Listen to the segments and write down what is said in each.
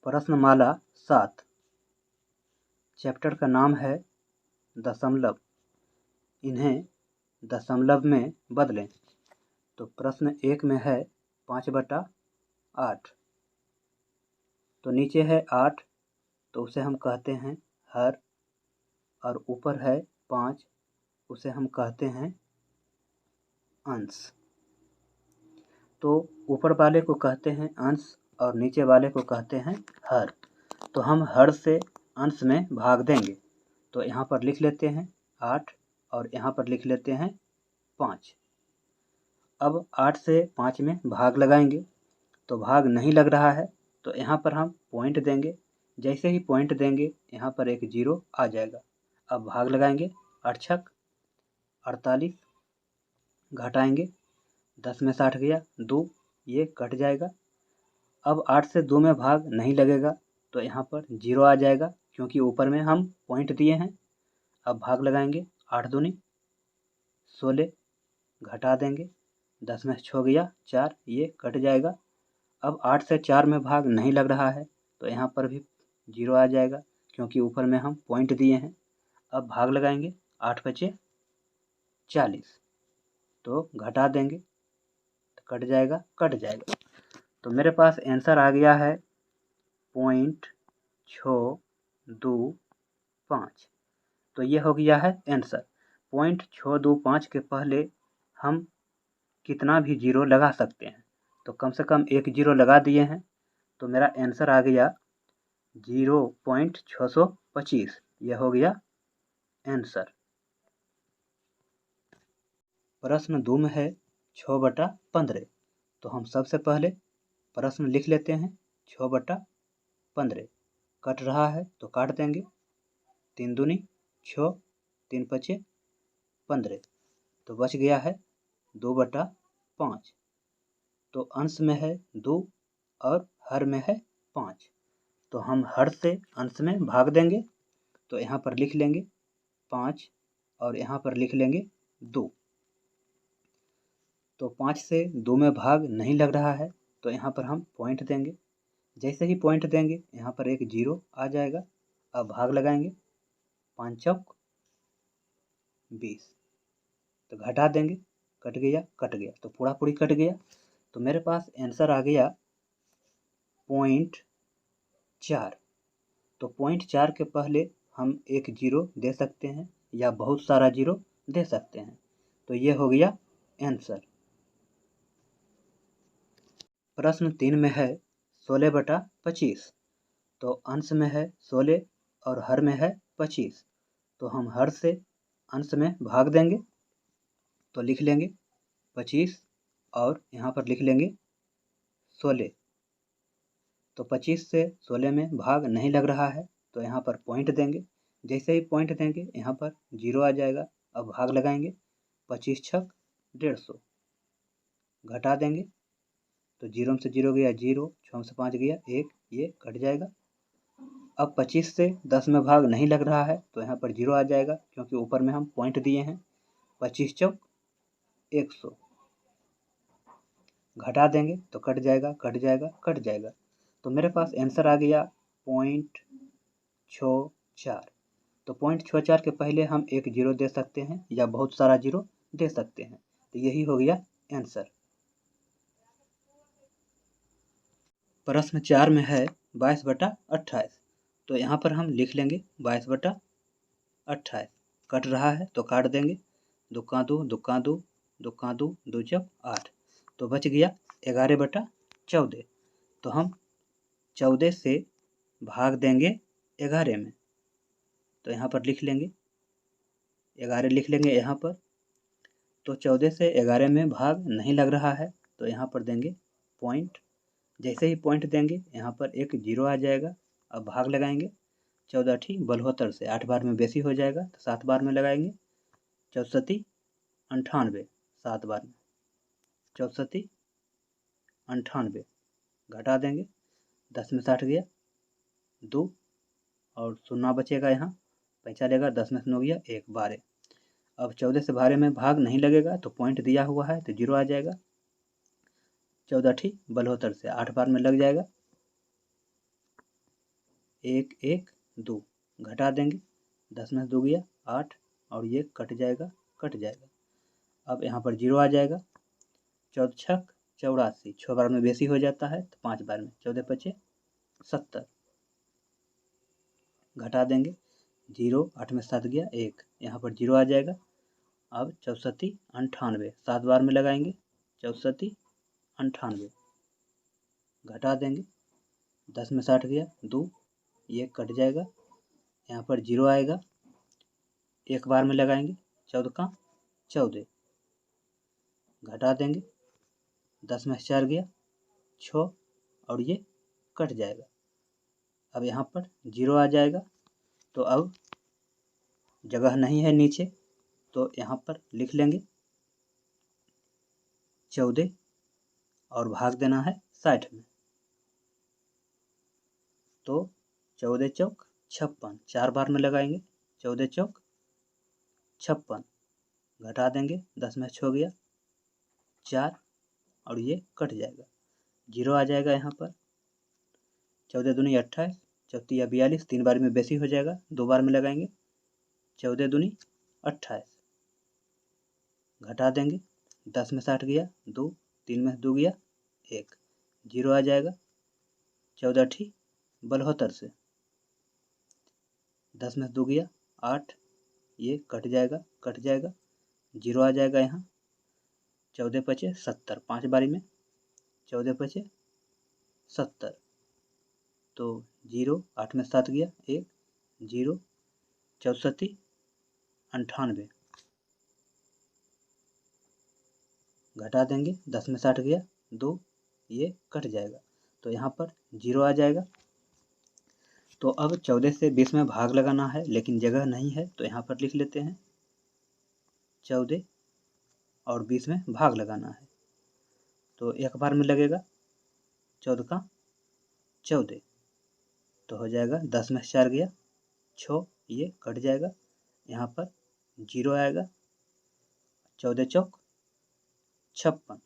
प्रश्नमाला 7। Chapter का नाम है दशमलव। इन्हें दशमलव में बदलें। तो प्रश्न 1 में है 5/8। तो नीचे है 8, तो उसे हम कहते हैं हर, और ऊपर है 5, उसे हम कहते हैं अंश। तो ऊपर वाले को कहते हैं अंश और नीचे वाले को कहते हैं हर। तो हम हर से अंश में भाग देंगे। तो यहाँ पर लिख लेते हैं 8 और यहाँ पर लिख लेते हैं 5। अब 8 से 5 में भाग लगाएंगे, तो भाग नहीं लग रहा है, तो यहाँ पर हम पॉइंट देंगे। जैसे ही पॉइंट देंगे यहाँ पर एक 0 आ जाएगा। अब भाग लगाएंगे, 8 छक 48, घटाएंगे, 10 में 60 गया 2, ये कट जाएगा। अब 8 से 2 में भाग नहीं लगेगा, तो यहाँ पर 0 आ जाएगा, क्योंकि ऊपर में हम पॉइंट दिए हैं। अब भाग लगाएंगे, 8 दूनी 16, घटा देंगे, 10 में 6 गया 4, ये कट जाएगा। अब 8 से 4 में भाग नहीं लग रहा है, तो यहाँ पर भी 0 आ जाएगा, क्योंकि ऊपर में हम पॉइंट दिए हैं। अब भाग लगाएंगे, 8 बचे 40, तो घटा देंगे, तो कट जाएगा। तो मेरे पास आंसर आ गया है 0.625। तो ये हो गया है आंसर। 0.625 के पहले हम कितना भी 0 लगा सकते हैं, तो कम से कम एक 0 लगा दिए हैं, तो मेरा आंसर आ गया 0.625। यह हो गया आंसर। प्रश्न 2 में है 6/15। तो हम सबसे पहले प्रश्न लिख लेते हैं 6/15। कट रहा है तो काट देंगे, 3 दूनी 6, 3 पचे 15, तो बच गया है 2/5। तो अंश में है 2 और हर में है 5, तो हम हर से अंश में भाग देंगे। तो यहाँ पर लिख लेंगे 5 और यहाँ पर लिख लेंगे 2। तो 5 से 2 में भाग नहीं लग रहा है, तो यहाँ पर हम पॉइंट देंगे। जैसे ही पॉइंट देंगे यहाँ पर एक 0 आ जाएगा। अब भाग लगाएंगे, 5 चौक 20, तो घटा देंगे, कट गया, तो पूरा पूरी कट गया। तो मेरे पास आंसर आ गया 0.4। तो 0.4 के पहले हम एक 0 दे सकते हैं या बहुत सारा 0 दे सकते हैं। तो ये हो गया आंसर। प्रश्न 3 में है 16/25। तो अंश में है 16 और हर में है 25। तो हम हर से अंश में भाग देंगे। तो लिख लेंगे 25 और यहाँ पर लिख लेंगे 16। तो 25 से 16 में भाग नहीं लग रहा है, तो यहाँ पर पॉइंट देंगे। जैसे ही पॉइंट देंगे यहाँ पर 0 आ जाएगा। अब भाग लगाएंगे, 25 छक 150, घटा देंगे, तो 0 से 0 गया 0, 6 से 5 गया 1, ये कट जाएगा। अब 25 से 10 में भाग नहीं लग रहा है, तो यहाँ पर 0 आ जाएगा, क्योंकि ऊपर में हम पॉइंट दिए हैं। 25 चौक 100, घटा देंगे, तो कट जाएगा। तो मेरे पास आंसर आ गया 0.64। तो 0.64 के पहले हम एक 0 दे सकते हैं या बहुत सारा 0 दे सकते हैं। तो यही हो गया आंसर। प्रश्न 4 में है 22/28। तो यहाँ पर हम लिख लेंगे 22/28। कट रहा है तो काट देंगे, दुक्का 2, दुक्का 2, दुक्का 2, 2 चौक 8, तो बच गया 11/14। तो हम 14 से भाग देंगे 11 में। तो यहाँ पर लिख लेंगे 11, लिख लेंगे यहाँ पर। तो 14 से 11 में भाग नहीं लग रहा है, तो यहाँ पर देंगे पॉइंट। जैसे ही पॉइंट देंगे यहाँ पर एक 0 आ जाएगा। अब भाग लगाएंगे, 14 ठी 72 से 8 बार में बेसी हो जाएगा, तो 7 बार में लगाएंगे। 64 98, 7 बार में 64 98, घटा देंगे, 10 में 60 गया 2 और 0 बचेगा, यहाँ पैसा लेगा, 10 में 9 गया 1, 12। अब 14 से 12 में भाग नहीं लगेगा, तो पॉइंट दिया हुआ है तो 0 आ जाएगा। 14 ठी 72 से 8 बार में लग जाएगा, एक एक 2 घटा देंगे, 10 में 2 गया 8 और ये कट जाएगा। अब यहाँ पर 0 आ जाएगा। 14 छक 84, 6 बार में बेसी हो जाता है तो 5 बार में, 14 पचे 70 घटा देंगे। 0 8 में 7 गया 1, यहाँ पर 0 आ जाएगा। अब 64 98, 7 बार में लगाएंगे, 64 98 घटा देंगे। 10 में 60 गया 2, ये कट जाएगा। यहाँ पर 0 आएगा, 1 बार में लगाएंगे, 14 का 14 घटा देंगे। 10 में 4 गया 6 और ये कट जाएगा। अब यहाँ पर 0 आ जाएगा। तो अब जगह नहीं है नीचे, तो यहाँ पर लिख लेंगे 14 और भाग देना है 60 में। तो 14 चौक 56, 4 बार में लगाएंगे, 14 चौक 56 घटा देंगे। 10 में 6 गया 4 और ये कट जाएगा। 0 आ जाएगा यहाँ पर। 14 दूनी 28, 34 या 42, 3 बार में बेसी हो जाएगा, 2 बार में लगाएंगे, 14 दूनी 28 घटा देंगे। 10 में 60 गया 2, 3 में 2 गया 1, 0 आ जाएगा। 14 ठी 72 से 10 में 2 गया 8, ये कट जाएगा। 0 आ जाएगा यहाँ। 14 पचे 70, 5 बारी में, 14 पचे 70 तो 0 8 में 7 गया 1, 0 64 98 घटा देंगे। 10 में 60 गया 2, ये कट जाएगा। तो यहाँ पर 0 आ जाएगा। तो अब 14 से 20 में भाग लगाना है, लेकिन जगह नहीं है, तो यहाँ पर लिख लेते हैं 14 और 20 में भाग लगाना है। तो 1 बार में लगेगा, 14 का 14 तो हो जाएगा। 10 में 4 गया 6, ये कट जाएगा। यहाँ पर 0 आएगा। 14 चौक 56,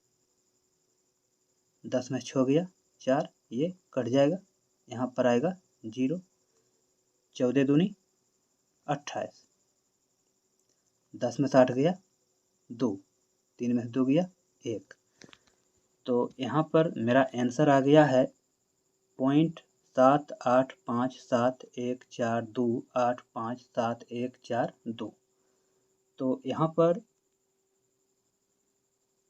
10 में 6 गया 4, ये कट जाएगा। यहाँ पर आएगा 0। 14 दूनी 28, 10 में 60 गया 2, 3 में 2 गया 1। तो यहाँ पर मेरा आंसर आ गया है 0.7857142852 तो यहाँ पर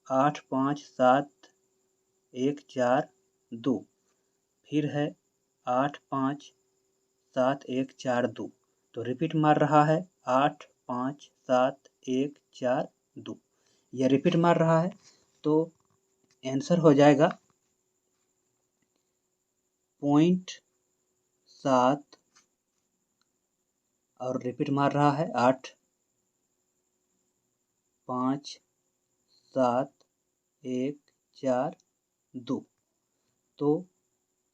85742 फिर है 8574142 तो रिपीट मार रहा है 8574142 यह रिपीट मार रहा है। तो आंसर हो जाएगा 0.7 और रिपीट मार रहा है 8574142 तो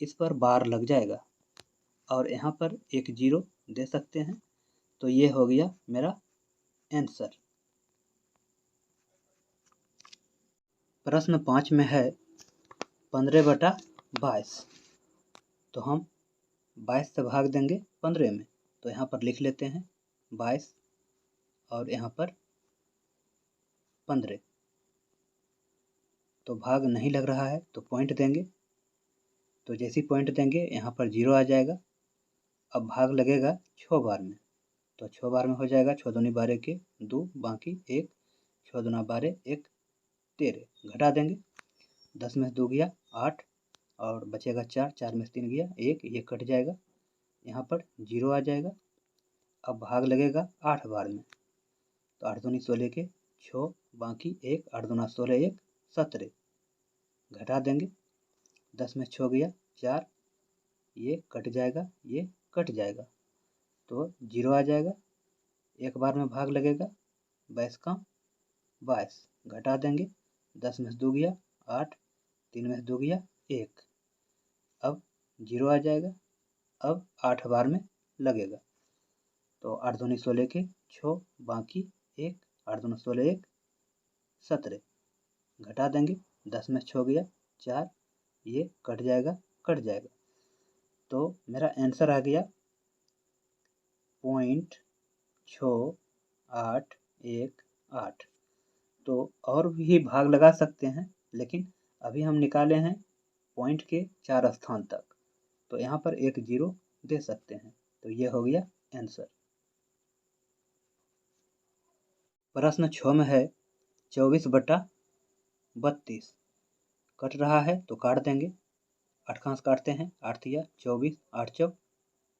इस पर बार लग जाएगा और यहाँ पर एक 0 दे सकते हैं। तो ये हो गया मेरा आंसर। प्रश्न 5 में है 15/22 तो हम 22 से भाग देंगे 15 में। तो यहाँ पर लिख लेते हैं 22 और यहाँ पर 15 तो भाग नहीं लग रहा है तो पॉइंट देंगे। तो जैसे पॉइंट देंगे यहाँ पर 0 आ जाएगा। अब भाग लगेगा 6 बार में, तो 6 बार में हो जाएगा। 6 दूनी 12 के 2 बाकी 1, 6 दूना 12 1 13 घटा देंगे। 10 में 2 गया 8 और बचेगा 4, 4 में 3 गया 1, ये कट जाएगा। यहाँ पर 0 आ जाएगा। अब भाग लगेगा 8 बार में, तो 8 दूनी 16 के 6 बाकी 1, 8 दूना 16 1 17 घटा देंगे। 10 में 6 गया 4, ये कट जाएगा, ये कट जाएगा। तो 0 आ जाएगा। 1 बार में भाग लगेगा 22 का 22 घटा देंगे। 10 में 2 गया 8, 3 में 2 गया 1, अब 0 आ जाएगा। अब 8 बार में लगेगा, तो 8 दूनी 16 के 6 बाकी 1, 8 दूना 16 1 17 घटा देंगे। 10 में 6 गया 4, ये कट जाएगा। तो मेरा आंसर आ गया 0.6818। तो और भी भाग लगा सकते हैं, लेकिन अभी हम निकाले हैं पॉइंट के 4 स्थान तक, तो यहाँ पर एक 0 दे सकते हैं। तो ये हो गया आंसर। प्रश्न 6 में है 24/32। कट रहा है तो काट देंगे, 8 कहाँ से काटते हैं, 8 या 24, 8 चौक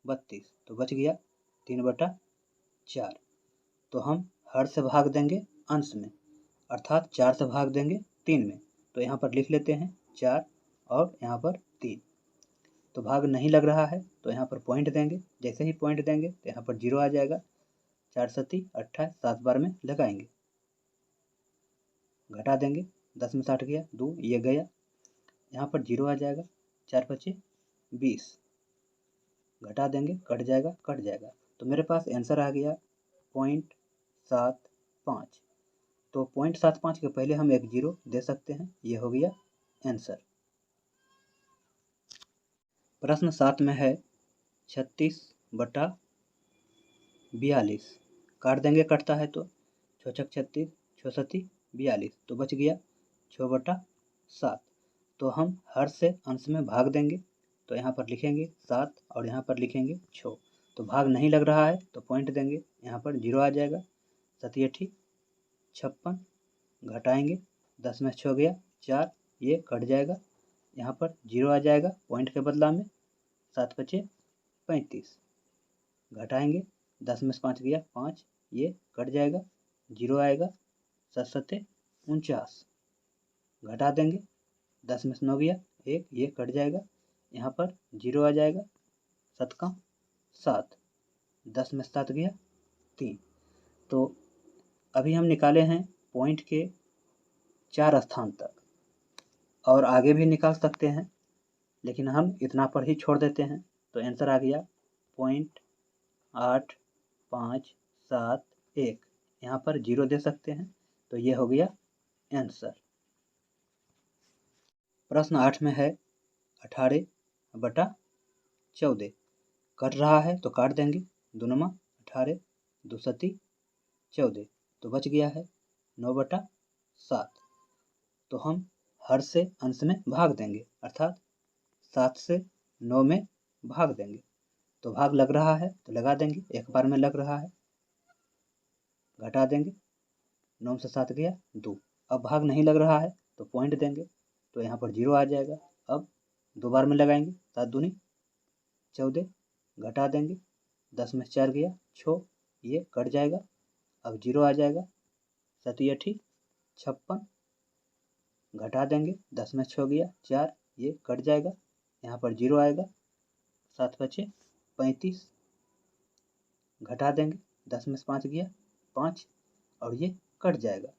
32, तो बच गया 3/4। तो हम हर से भाग देंगे अंश में, अर्थात 4 से भाग देंगे 3 में। तो यहाँ पर लिख लेते हैं 4 और यहाँ पर 3। तो भाग नहीं लग रहा है तो यहाँ पर पॉइंट देंगे, जैसे ही पॉइंट देंगे तो यहाँ पर 0 आ जाएगा। 4 सत्ती 28, 7 बार में लगाएंगे, घटा देंगे, 10 में 60 गया, 2 ये गया, यहाँ पर 0 आ जाएगा। 4 पचे 20, घटा देंगे, कट जाएगा कट जाएगा। तो मेरे पास आंसर आ गया 0.75। तो 0.75 के पहले हम एक 0 दे सकते हैं, ये हो गया आंसर। प्रश्न 7 में है 36/42। काट देंगे, कटता है तो 6 छक 36, 6 सत्ती 42, तो बच गया 6/7। तो हम हर से अंश में भाग देंगे, तो यहाँ पर लिखेंगे 7 और यहाँ पर लिखेंगे 6। तो भाग नहीं लग रहा है तो पॉइंट देंगे, यहाँ पर 0 आ जाएगा। 7 8 56, घटाएंगे, 10 में 6 गया 4, ये कट जाएगा, यहाँ पर 0 आ जाएगा पॉइंट के बदला में। 7 पचे 35, घटाएंगे, 10 में से 5 गया 5, ये कट जाएगा, 0 आएगा। 7 सत्ते 49, घटा देंगे, 10 में से 9 गया 1, ये कट जाएगा, यहाँ पर 0 आ जाएगा। 7 का 7, 10 में से 7 गया 3। तो अभी हम निकाले हैं पॉइंट के 4 स्थान तक, और आगे भी निकाल सकते हैं, लेकिन हम इतना पर ही छोड़ देते हैं। तो आंसर आ गया 0.8571। यहाँ पर 0 दे सकते हैं, तो ये हो गया आंसर। प्रश्न 8 में है 18/14। कट रहा है तो काट देंगे, 2 नमा 18, 2 सत्ती 14, तो बच गया है 9/7। तो हम हर से अंश में भाग देंगे, अर्थात 7 से 9 में भाग देंगे। तो भाग लग रहा है तो लगा देंगे, एक बार में लग रहा है, घटा देंगे, 9 से 7 गया 2। अब भाग नहीं लग रहा है तो पॉइंट देंगे, तो यहाँ पर 0 आ जाएगा। अब 2 बार में लगाएंगे, 7 दूनी 14, घटा देंगे, 10 में 4 गया 6, ये कट जाएगा, अब 0 आ जाएगा। 7 8 56, घटा देंगे, 10 में 6 गया 4, ये कट जाएगा, यहाँ पर 0 आएगा। 7 बचे 35, घटा देंगे, 10 में से 5 गया 5, और ये कट जाएगा।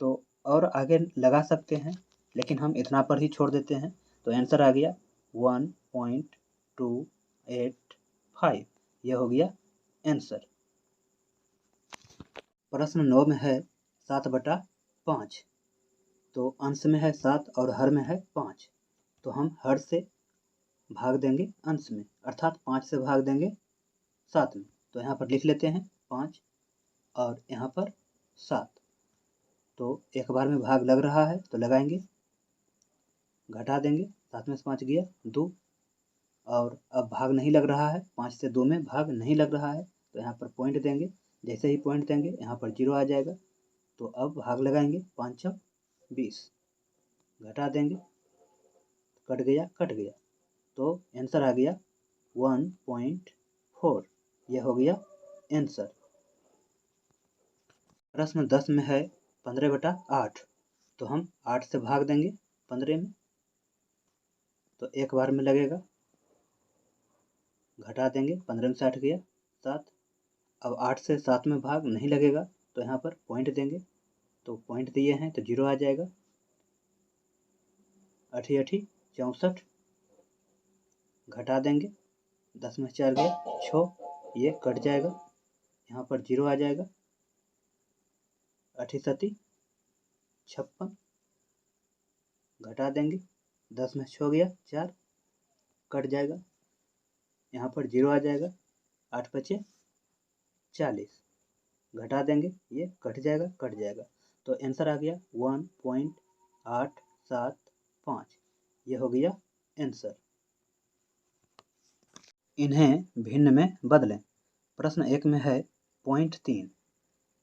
तो और आगे लगा सकते हैं, लेकिन हम इतना पर ही छोड़ देते हैं। तो आंसर आ गया 1.285, ये हो गया आंसर। प्रश्न 9 में है 7/5। तो अंश में है 7 और हर में है 5। तो हम हर से भाग देंगे अंश में, अर्थात 5 से भाग देंगे 7 में। तो यहाँ पर लिख लेते हैं 5 और यहाँ पर 7। तो एक बार में भाग लग रहा है तो लगाएंगे, घटा देंगे, 7 में से 5 गया 2, और अब भाग नहीं लग रहा है, 5 से 2 में भाग नहीं लग रहा है, तो यहाँ पर पॉइंट देंगे, जैसे ही पॉइंट देंगे यहाँ पर 0 आ जाएगा। तो अब भाग लगाएंगे, 5 चौक 20, घटा देंगे, कट गया कट गया, तो आंसर आ गया 1.4, यह हो गया आंसर। प्रश्न 10 में है 15/8। तो हम 8 से भाग देंगे 15 में, तो एक बार में लगेगा, घटा देंगे, 15 में से 8 गया 7। अब 8 से 7 में भाग नहीं लगेगा, तो यहाँ पर पॉइंट देंगे, तो पॉइंट दिए हैं तो 0 आ जाएगा। 8 8 64, घटा देंगे, 10 में 4 गया 6, ये कट जाएगा, यहाँ पर 0 आ जाएगा। 8 7 56, घटा देंगे, 10 में 6 गया 4, कट जाएगा, यहाँ पर 0 आ जाएगा, 8 पचे 40, घटा देंगे ये कट जाएगा, तो आंसर आ गया 1.875। ये हो गया आंसर। इन्हें भिन्न में बदलें। प्रश्न 1 में है 0.3,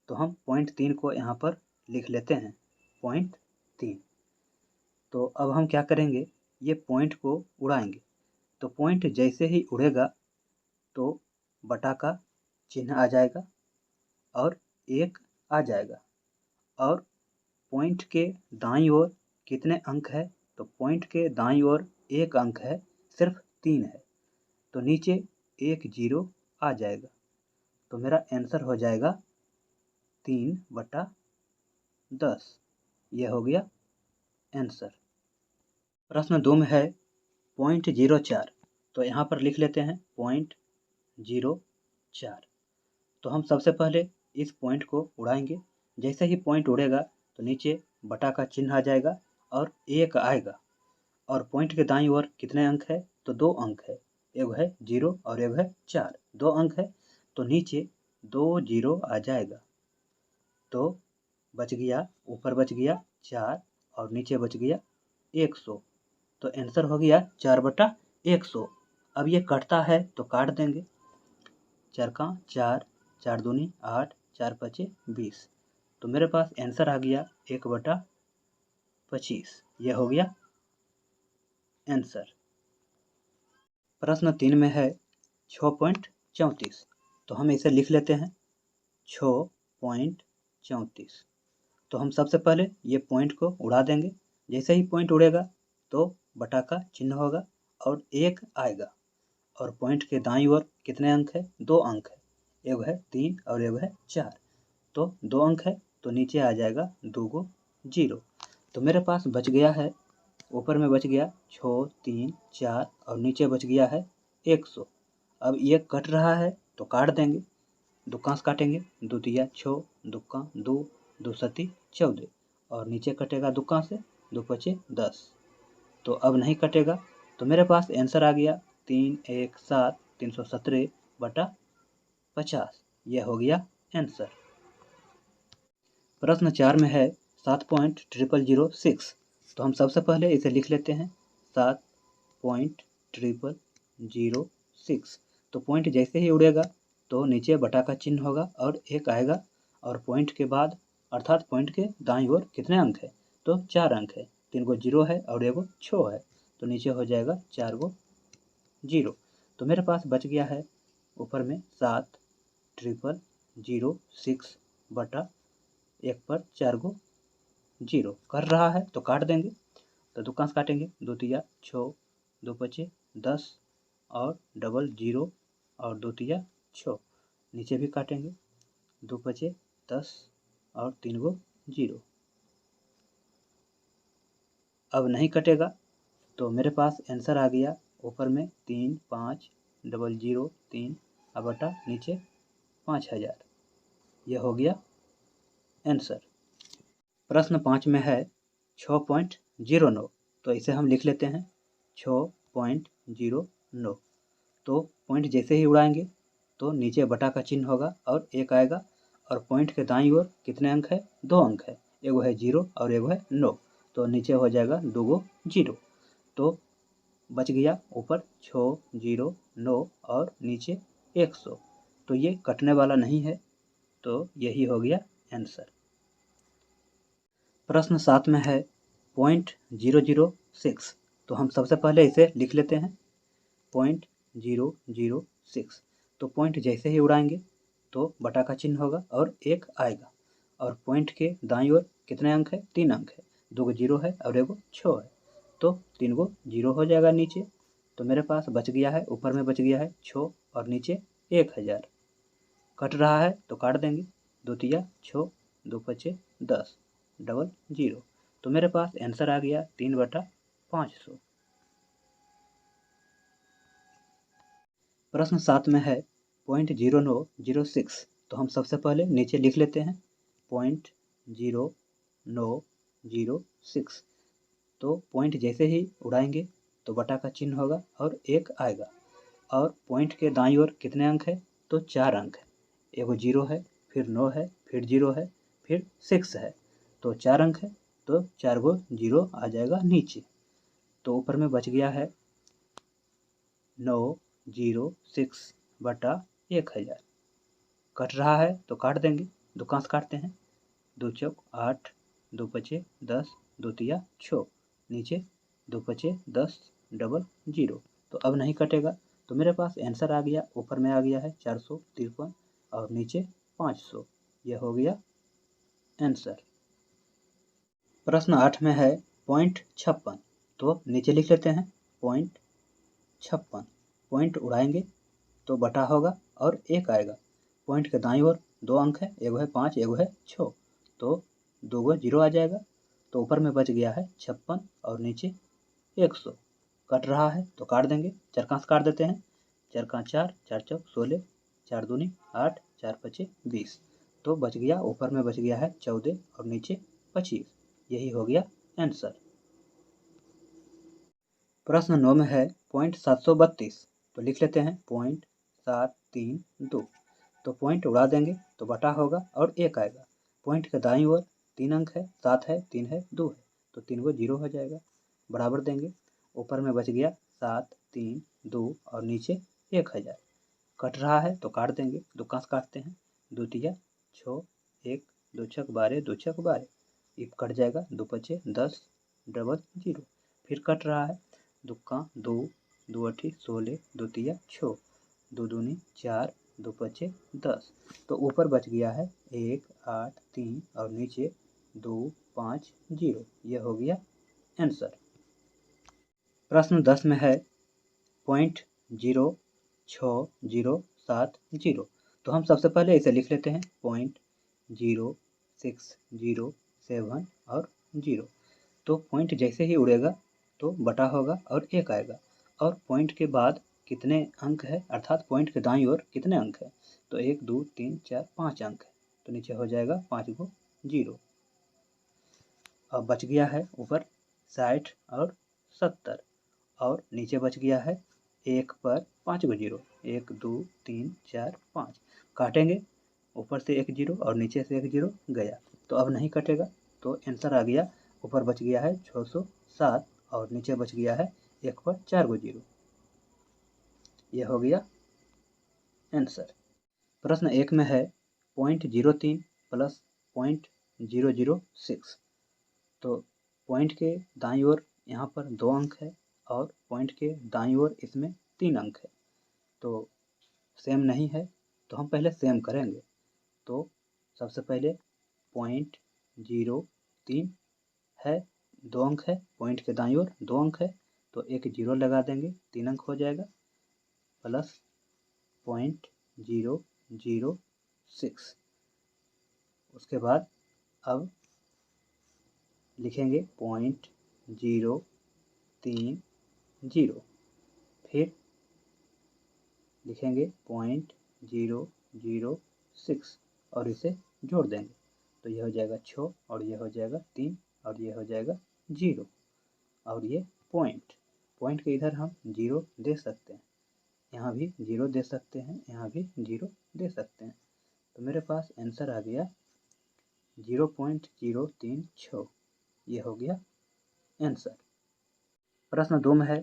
तो हम 0.3 को यहाँ पर लिख लेते हैं 0.3। तो अब हम क्या करेंगे, ये पॉइंट को उड़ाएंगे। तो पॉइंट जैसे ही उड़ेगा तो बटा का चिन्ह आ जाएगा और 1 आ जाएगा। और पॉइंट के दाईं ओर कितने अंक है, तो पॉइंट के दाईं ओर 1 अंक है, सिर्फ 3 है, तो नीचे 1 0 आ जाएगा। तो मेरा आंसर हो जाएगा 3/10। यह हो गया आंसर। प्रश्न 2 में है 0.04, तो यहाँ पर लिख लेते हैं 0.04। तो हम सबसे पहले इस पॉइंट को उड़ाएंगे। जैसे ही पॉइंट उड़ेगा तो नीचे बटा का चिन्ह आ जाएगा और 1 आएगा। और पॉइंट के दाईं ओर कितने अंक है, तो 2 अंक है, एक है 0 और एक है 4, 2 अंक है, तो नीचे 2 0 आ जाएगा। तो बच गया, ऊपर बच गया 4 और नीचे बच गया 100। तो आंसर हो गया 4/100। अब ये कटता है तो काट देंगे, 4 का 4, 4 दूनी 8, 4 पचे 20। तो मेरे पास आंसर आ गया 1/25। यह हो गया आंसर। प्रश्न 3 में है 6.34, तो हम इसे लिख लेते हैं 6.34। तो हम सबसे पहले ये पॉइंट को उड़ा देंगे। जैसे ही पॉइंट उड़ेगा तो बटा का चिन्ह होगा और 1 आएगा। और पॉइंट के दाईं ओर कितने अंक है, 2 अंक है, एक है 3 और एक है 4, तो 2 अंक है, तो नीचे आ जाएगा 2 को 0। तो मेरे पास बच गया है, ऊपर में बच गया 6 3 4 और नीचे बच गया है 100। अब ये कट रहा है तो काट देंगे, दुक्का से काटेंगे, 2 तिया 6, दुक्का 2, 2 सती 14 और नीचे कटेगा दुक्का से, 2 पचे 10। तो अब नहीं कटेगा, तो मेरे पास आंसर आ गया 317 यह हो गया आंसर। प्रश्न 4 में है 7.0006, तो हम सबसे पहले इसे लिख लेते हैं 7.0006। तो पॉइंट जैसे ही उड़ेगा तो नीचे बटा का चिन्ह होगा और 1 आएगा। और पॉइंट के बाद अर्थात पॉइंट के दाईं ओर कितने अंक है, तो 4 अंक है, 3 को 0 है और 1 6 है, तो नीचे हो जाएगा 4 को 0। तो मेरे पास बच गया है ऊपर में 7.0006 बटा 1 पर 4 को 0 कर रहा है तो काट देंगे। तो दुक्का से काटेंगे, 2 तिया 6, 2 पचे 10 और डबल 0 और 2 तिया 6, नीचे भी काटेंगे, 2 पचे 10 और 3 को 0। अब नहीं कटेगा, तो मेरे पास आंसर आ गया ऊपर में 35003 बटा नीचे 5000। यह हो गया आंसर। प्रश्न 5 में है 6.09, तो इसे हम लिख लेते हैं 6.09। तो पॉइंट जैसे ही उड़ाएंगे तो नीचे बटा का चिन्ह होगा और 1 आएगा। और पॉइंट के दाईं ओर कितने अंक है, 2 अंक है, एक है 0 और एक है 9, तो नीचे हो जाएगा 2 को 0। तो बच गया ऊपर 609 और नीचे 100, तो ये कटने वाला नहीं है, तो यही हो गया आंसर। प्रश्न 7 में है 0.006, तो हम सबसे पहले इसे लिख लेते हैं 0.006। तो पॉइंट जैसे ही उड़ाएंगे तो बटा का चिन्ह होगा और 1 आएगा। और पॉइंट के दाईं ओर कितने अंक है, 3 अंक है, 2 को 0 है और 1 को 6 है, तो 3 को 0 हो जाएगा नीचे। तो मेरे पास बच गया है, ऊपर में बच गया है 6 और नीचे 1000। कट रहा है तो काट देंगे, 2 तिया 6, 2 पचे 10, डबल 0। तो मेरे पास आंसर आ गया 3/500। प्रश्न 7 में है 0.0906, तो हम सबसे पहले नीचे लिख लेते हैं 0.0906। तो पॉइंट जैसे ही उड़ाएंगे तो बटा का चिन्ह होगा और 1 आएगा। और पॉइंट के दाईं ओर कितने अंक है? तो 4 अंक है। एगो 0 है, फिर 9 है, फिर 0 है, फिर 6 है। तो 4 अंक है, तो 4 गो 0 आ जाएगा नीचे। तो ऊपर में बच गया है 906 बटा 1000। कट रहा है तो काट देंगे, दुकान से काटते हैं। 2 चौक 8, 2 पचे 10, 2 तिया 6, नीचे 2 पचे 10 डबल 0। तो अब नहीं कटेगा, तो मेरे पास आंसर आ गया। ऊपर में आ गया है 453 और नीचे 500। यह हो गया आंसर। प्रश्न 8 में है पॉइंट 56। तो नीचे लिख लेते हैं पॉइंट 56। पॉइंट उड़ाएंगे तो बटा होगा और 1 आएगा। पॉइंट के दाईं ओर 2 अंक है, एगो है 5, एगो है 6, तो 2 गो 0 आ जाएगा। तो ऊपर में बच गया है 56 और नीचे 100। कट रहा है तो काट देंगे, चरकांस काट देते हैं। चरका 4, 4 चौक 16, 4 दूनी 8, 4 पचे 20। तो बच गया, ऊपर में बच गया है 14 और नीचे 25। यही हो गया आंसर। प्रश्न 9 में है पॉइंट 732। तो लिख लेते हैं पॉइंट 732। तो पॉइंट उड़ा देंगे तो बटा होगा और 1 आएगा। पॉइंट के दाईं ओर 3 अंक है, 7 है, 3 है, 2 है, तो 3 गो 0 हो जाएगा। बराबर देंगे, ऊपर में बच गया 7, 3, 2 और नीचे 1000। कट रहा है तो काट देंगे, दुकान से काटते हैं। 2 तिया 6, 1, 2 छक 12, 2 छक 12। ये कट जाएगा, 2 पचे 10 डबल 0। फिर कट रहा है, दुक्का 2, 2 अठी 16, 2 तिया 6, 2 दूनी 4, 2 पचे 10। तो ऊपर बच गया है 1, 8, 3 और नीचे 2, 5, 0। यह हो गया आंसर। प्रश्न 10 में है पॉइंट 06070। तो हम सबसे पहले इसे लिख लेते हैं पॉइंट 0607 और 0। तो पॉइंट जैसे ही उड़ेगा तो बटा होगा और 1 आएगा। और पॉइंट के बाद कितने अंक है, अर्थात पॉइंट के दाईं ओर कितने अंक है? तो 1, 2, 3, 4, 5 अंक है। तो नीचे हो जाएगा 5 गो 0। अब बच गया है ऊपर 60 और 70 और नीचे बच गया है 1 पर 5 गो 0। 1, 2, 3, 4, 5। काटेंगे, ऊपर से 1 0 और नीचे से 1 0 गया। तो अब नहीं कटेगा, तो आंसर आ गया। ऊपर बच गया है 607 और नीचे बच गया है 1 पर 4 गो 0। यह हो गया आंसर। प्रश्न 1 में है पॉइंट 03 प्लस पॉइंट 006। तो पॉइंट के दाईं ओर यहाँ पर 2 अंक है और पॉइंट के दाईं ओर इसमें 3 अंक है। तो सेम नहीं है, तो हम पहले सेम करेंगे। तो सबसे पहले पॉइंट 03 है, 2 अंक है, पॉइंट के दाईं ओर 2 अंक है, तो एक 0 लगा देंगे, 3 अंक हो जाएगा, प्लस पॉइंट 006। उसके बाद अब लिखेंगे पॉइंट 030, फिर लिखेंगे पॉइंट 006 और इसे जोड़ देंगे। तो यह हो जाएगा 6 और यह हो जाएगा 3 और यह हो जाएगा 0 और ये पॉइंट के इधर हम 0 दे सकते हैं, यहाँ भी 0 दे सकते हैं, यहाँ भी 0 दे सकते हैं। तो मेरे पास आंसर आ गया 0.036। ये हो गया आंसर। प्रश्न 2 में है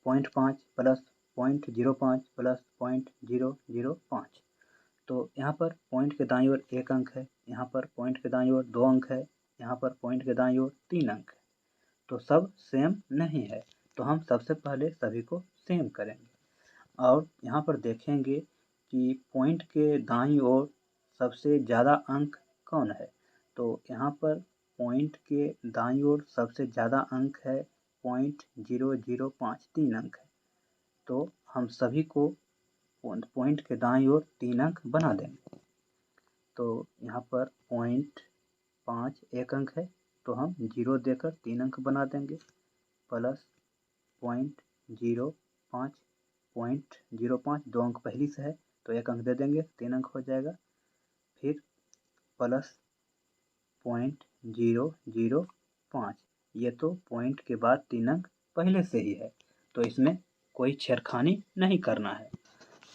point 5 plus point 05 plus point 005। तो यहाँ पर पॉइंट के दाईं ओर 1 अंक है, यहाँ पर पॉइंट के दाईं ओर 2 अंक है, यहाँ पर पॉइंट के दाईं ओर 3 अंक है। तो सब सेम नहीं है, तो हम सबसे पहले सभी को सेम करेंगे और यहाँ पर देखेंगे कि पॉइंट के दाईं ओर सबसे ज़्यादा अंक कौन है। तो यहाँ पर पॉइंट के दाईं ओर सबसे ज़्यादा अंक है .005, 3 अंक है। तो हम सभी को पॉइंट के दाईं ओर 3 अंक बना देंगे। तो यहाँ पर पॉइंट 5 1 अंक है, तो हम 0 देकर 3 अंक बना देंगे, प्लस .05 2 अंक पहली से है, तो 1 अंक दे देंगे, 3 अंक हो जाएगा। फिर प्लस .005, ये तो पॉइंट के बाद 3 अंक पहले से ही है, तो इसमें कोई छेड़खानी नहीं करना है।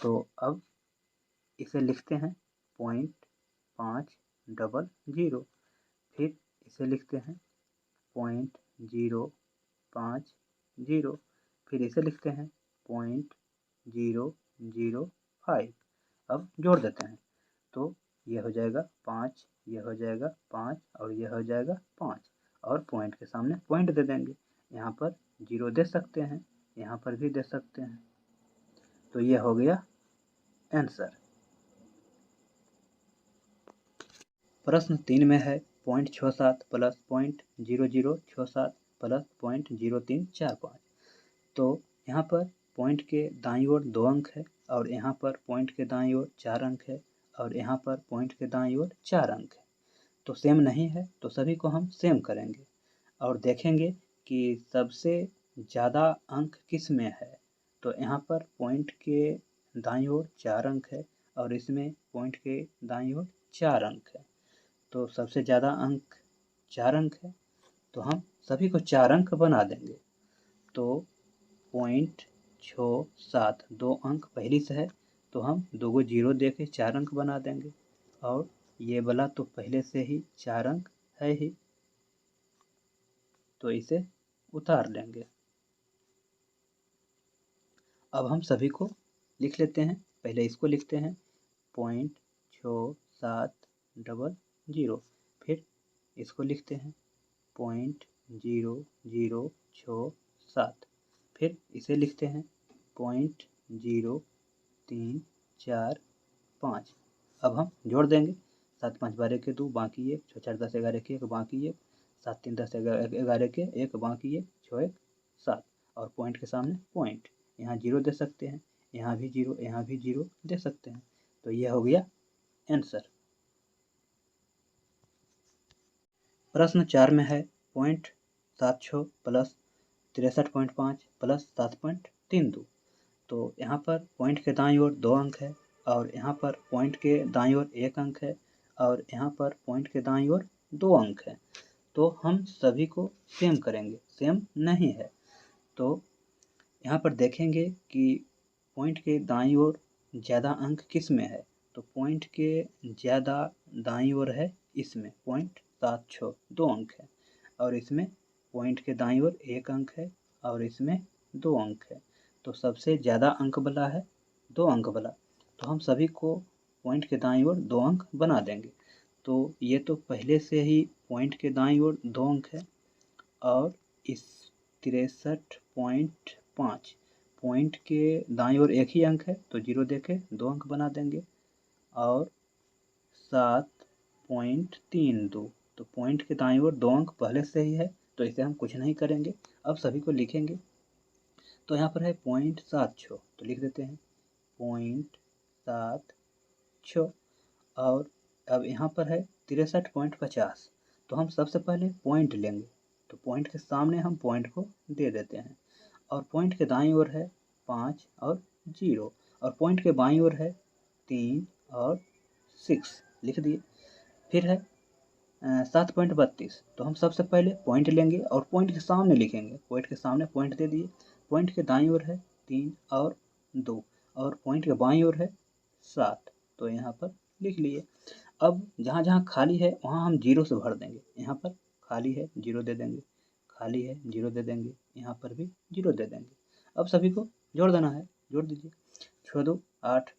तो अब इसे लिखते हैं 0.500, फिर इसे लिखते हैं 0.050, फिर इसे लिखते हैं 0.005। अब जोड़ देते हैं तो यह हो जाएगा 5, यह हो जाएगा 5 और यह हो जाएगा 5, और पॉइंट के सामने पॉइंट दे देंगे। यहाँ पर 0 दे सकते हैं, यहाँ पर भी दे सकते हैं। तो यह हो गया आंसर। प्रश्न 3 में है 0.67 प्लस 0.0067 प्लस 0.0345। तो यहाँ पर पॉइंट के दाईं ओर 2 अंक है और यहाँ पर पॉइंट के दाईं ओर 4 अंक है और यहाँ पर पॉइंट के दाईं ओर 4 अंक है। तो सेम नहीं है तो सभी को हम सेम करेंगे और देखेंगे कि सबसे ज़्यादा अंक किस में है। तो यहाँ पर पॉइंट के दाईं ओर 4 अंक है और इसमें पॉइंट के दाईं ओर 4 अंक है। तो सबसे ज़्यादा अंक 4 अंक है, तो हम सभी को 4 अंक बना देंगे। तो 0.67 2 अंक पहली से है, तो हम 2 को 0 दे के 4 अंक बना देंगे, और ये वाला तो पहले से ही 4 अंक है ही, तो इसे उतार लेंगे। अब हम सभी को लिख लेते हैं। पहले इसको लिखते हैं 0.6700, फिर इसको लिखते हैं 0.0067, फिर इसे लिखते हैं 0.0345। अब हम जोड़ देंगे। 7 5 12 के 2 बाकी 1, 6 4 10 11 के 1 बाकी 1, 7 3 10 11 के 1 बाकी 1, 6 1 7, और पॉइंट के सामने पॉइंट। यहाँ 0 दे सकते हैं, यहाँ भी 0, यहाँ भी 0 दे सकते हैं। तो यह हो गया आंसर। प्रश्न 4 में है 0.76 प्लस 63.5 प्लस 7.32। तो यहाँ पर पॉइंट के दाईं ओर 2 अंक है और यहाँ पर पॉइंट के दाईं ओर 1 अंक है और यहाँ पर पॉइंट के दाईं ओर 2 अंक है। तो हम सभी को सेम करेंगे, सेम नहीं है। तो यहाँ पर देखेंगे कि पॉइंट के दाईं ओर ज़्यादा अंक किस में है। तो पॉइंट के ज़्यादा दाईं ओर है इसमें 0.76 2 अंक है, और इसमें पॉइंट के दाईं ओर 1 अंक है और इसमें 2 अंक है। तो सबसे ज़्यादा अंक वाला है 2 अंक वाला, तो हम सभी को पॉइंट के दाईं ओर 2 अंक बना देंगे। तो ये तो पहले से ही पॉइंट के दाईं ओर 2 अंक है, और इस 63.5 पॉइंट के दाईं ओर 1 ही अंक है, तो 0 देके 2 अंक बना देंगे। और 7.32, तो पॉइंट के दाईं ओर 2 अंक पहले से ही है, तो इसे हम कुछ नहीं करेंगे। अब सभी को लिखेंगे। तो यहाँ पर है 0.76, तो लिख देते हैं 0.76। और अब यहाँ पर है 63.50, तो हम सबसे पहले पॉइंट लेंगे। तो पॉइंट के सामने हम पॉइंट को दे देते हैं, और पॉइंट के दाईं ओर है 5 और 0, और पॉइंट के बाईं ओर है 3 और 6, लिख दिए। फिर है 7.32, तो हम सबसे पहले पॉइंट लेंगे और पॉइंट के सामने लिखेंगे। पॉइंट के सामने पॉइंट दे दिए। पॉइंट के दाईं ओर है 3 और 2, और पॉइंट के बाईं ओर है 7, तो यहाँ पर लिख लिए। अब जहाँ जहाँ खाली है वहाँ हम 0 से भर देंगे। यहाँ पर खाली है 0 दे देंगे, खाली है 0 दे देंगे, यहाँ पर भी 0 दे देंगे। अब सभी को जोड़ देना है, जोड़ दीजिए। 6 2 8,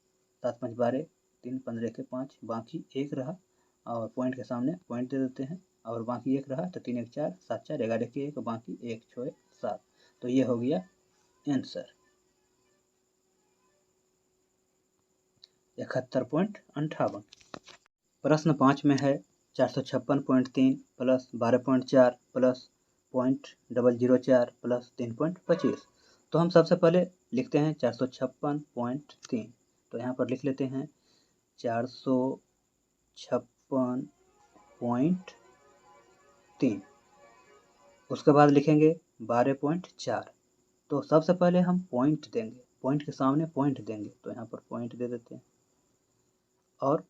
7 5 12, 3 15 के 5, बाकी 1 रहा, और पॉइंट के सामने पॉइंट दे देते हैं, और बाकी 1 रहा, तो 3 1 4, 7 4 11 के 1, बाकी 1 6 7। तो ये हो गया आंसर 71.58। प्रश्न 5 में है 456.3 प्लस 12.4 प्लस 0.004 प्लस 3.25। तो हम सबसे पहले लिखते हैं 456.3, तो यहाँ पर लिख लेते हैं 456.3। उसके बाद लिखेंगे 12.4। तो सबसे पहले हम पॉइंट देंगे, पॉइंट के सामने पॉइंट देंगे, तो यहाँ पर पॉइंट दे देते हैं। और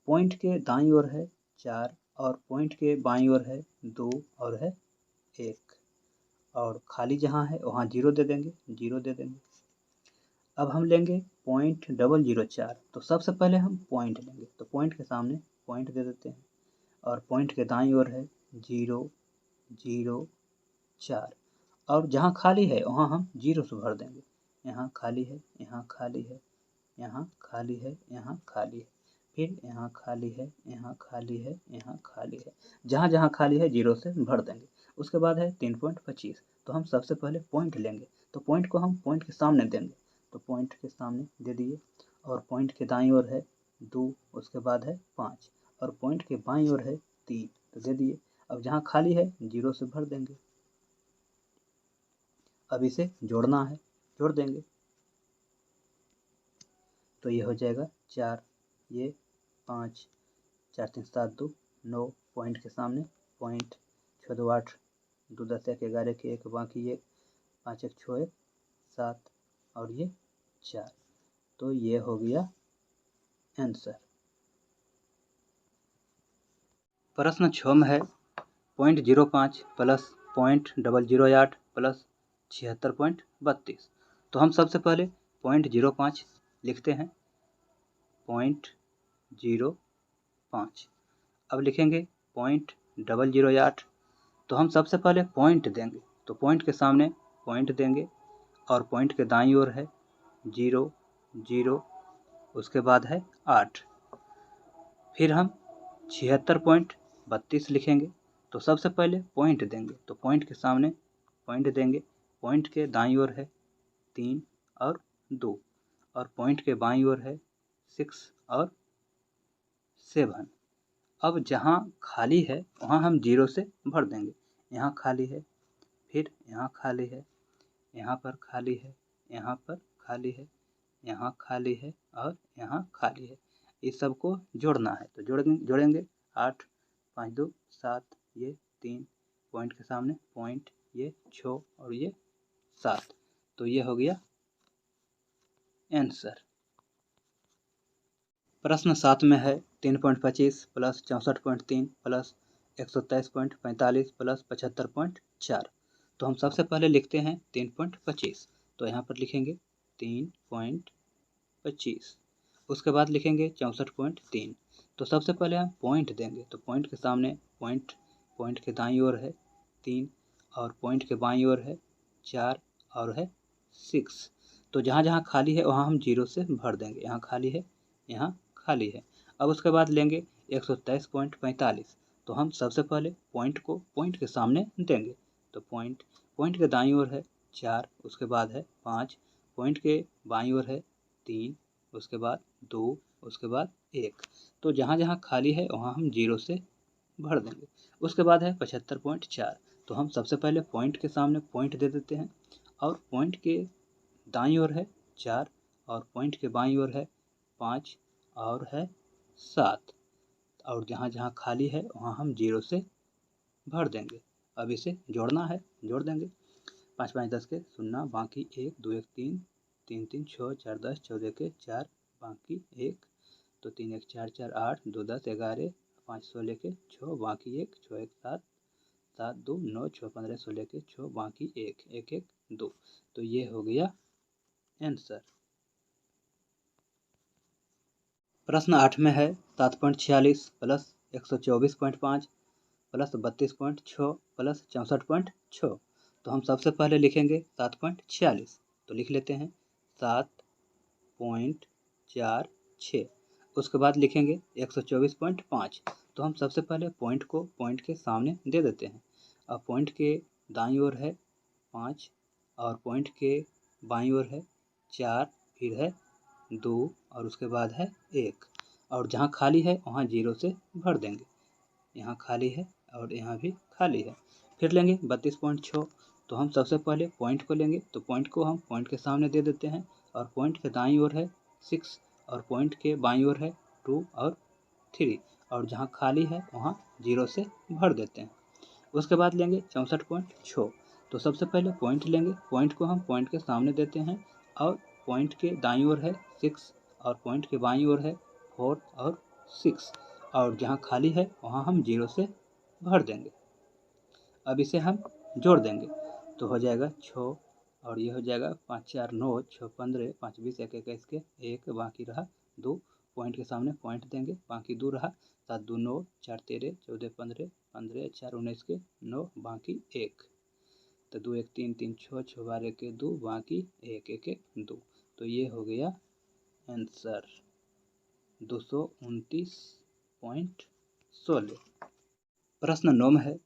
पॉइंट के दाईं ओर है 4, और पॉइंट के बाईं ओर है 2 और है 1, और खाली जहाँ है वहाँ 0 दे देंगे, 0 दे देंगे। अब हम लेंगे 0.004। तो सबसे पहले हम पॉइंट लेंगे, तो पॉइंट के सामने पॉइंट दे देते हैं और पॉइंट के दाईं ओर है 0.004 और जहाँ खाली है वहाँ हम 0 से भर देंगे। यहाँ खाली है, यहाँ खाली है, यहाँ खाली है, यहाँ खाली है, फिर यहाँ खाली है, यहाँ खाली है, यहाँ खाली है, जहाँ जहाँ खाली है 0 से भर देंगे। उसके बाद है 3.25। तो हम सबसे पहले पॉइंट लेंगे, तो पॉइंट को हम पॉइंट के सामने देंगे, तो पॉइंट के सामने दे दिए और पॉइंट के दाईं ओर है 2, उसके बाद है 5 और पॉइंट के बाईं ओर है 3, तो दे दिए। अब जहाँ खाली है 0 से भर देंगे। अब इसे जोड़ना है, जोड़ देंगे, तो ये हो जाएगा 4, ये 5, 4 3 7 2 9, पॉइंट के सामने पॉइंट, 6 2 8, 2 10 1 11 के 1 बाकी 1, 5 1 6 1 7 और ये 4। तो ये हो गया आंसर। प्रश्न 6 में है 0.05 प्लस 0.008 प्लस 76.32। तो हम सबसे पहले 0.05 लिखते हैं, 0.05। अब लिखेंगे 0.008। तो हम सबसे पहले पॉइंट देंगे, तो पॉइंट के सामने पॉइंट देंगे और पॉइंट के दाईं ओर है 0 0, उसके बाद है 8, फिर हम 76.32 लिखेंगे। तो सबसे पहले पॉइंट देंगे, तो पॉइंट के सामने पॉइंट देंगे, पॉइंट के दाईं ओर है 3 और 2 और पॉइंट के बाईं ओर है 6 और 7। अब जहाँ खाली है वहाँ हम 0 से भर देंगे। यहाँ खाली है, फिर यहाँ खाली है, यहाँ पर खाली है, यहाँ पर खाली है, यहाँ खाली है और यहाँ खाली है। इस सब को जोड़ना है, तो जोड़ेंगे 8 5 2 7, ये 3, पॉइंट के सामने पॉइंट, ये 6 और ये 7। तो ये हो गया आंसर। प्रश्न 7 में है 3.25 प्लस 64.3 प्लस 123.45 प्लस 75.4। तो हम सबसे पहले लिखते हैं 3.25। तो यहाँ पर लिखेंगे 3.25, उसके बाद लिखेंगे 64.3। तो सबसे पहले हम पॉइंट देंगे, तो पॉइंट के सामने पॉइंट, पॉइंट के दाईं ओर है 3 और पॉइंट के बाईं ओर है 4 और है 6। तो जहाँ जहाँ खाली है वहाँ हम 0 से भर देंगे। यहाँ खाली है, यहाँ खाली है। अब उसके बाद लेंगे 123.45। तो हम सबसे पहले पॉइंट को पॉइंट के सामने देंगे, तो पॉइंट, पॉइंट के दाईं ओर है 4, उसके बाद है 5, पॉइंट के बाईं ओर है 3, उसके बाद 2, उसके बाद 1। तो जहाँ जहाँ खाली है वहाँ हम 0 से भर देंगे। उसके बाद है 75.4। तो हम सबसे पहले पॉइंट के सामने पॉइंट दे देते हैं और पॉइंट के दाईं ओर है 4 और पॉइंट के बाईं ओर है 5 और है 7 और जहाँ जहाँ खाली है वहाँ हम 0 से भर देंगे। अब इसे जोड़ना है, जोड़ देंगे। 5 5 10 के 0 बाकी 1 2 1 3 3 3 6 4 10 14 के 4 बाकी 1, तो 3 1 4 4 8 2 10 11 5 16 के 6 बाकी 1 6 1 7 7 2 9 6 15 16 के 6 बाकी 1 1 1 2। तो ये हो गया आंसर। प्रश्न 8 में है 7.46 प्लस 124.5 प्लस 32.6 प्लस 64.6। तो हम सबसे पहले लिखेंगे 7.46। तो लिख लेते हैं 7.46। उसके बाद लिखेंगे 124.5। तो हम सबसे पहले पॉइंट को पॉइंट के सामने दे देते हैं। अब पॉइंट के दाईं ओर है 5 और पॉइंट के बाईं ओर है 4, फिर है 2 और उसके बाद है 1 और जहाँ खाली है वहाँ 0 से भर देंगे। यहाँ खाली है और यहाँ भी खाली है। फिर लेंगे 32.6। तो हम सबसे पहले पॉइंट को लेंगे, तो पॉइंट को हम पॉइंट के सामने दे देते हैं और पॉइंट के दाईं ओर है 6 और पॉइंट के बाईं ओर है 2 और 3 और जहाँ खाली है वहाँ 0 से भर देते हैं। उसके बाद लेंगे 64.6। तो सबसे पहले पॉइंट लेंगे, पॉइंट को हम पॉइंट के सामने देते हैं और पॉइंट के दाईं ओर है 6 और पॉइंट के बाईं ओर है 4 और 6 और जहाँ खाली है वहाँ हम 0 से भर देंगे। अब इसे हम जोड़ देंगे, तो हो जाएगा 6 और ये हो जाएगा 5 4 9 6 15 5 20 1 21 के 1 बाकी रहा 2 पॉइंट के सामने पॉइंट देंगे बाकी 2 रहा 7 2 9 4 13 14 15 15 4 19 के 9 बाकी 1 तो 2 1 3 3 6 6 12 के 2 बाकी 1 1 1 2 तो ये हो गया आंसर 229.16। प्रश्न 9 में है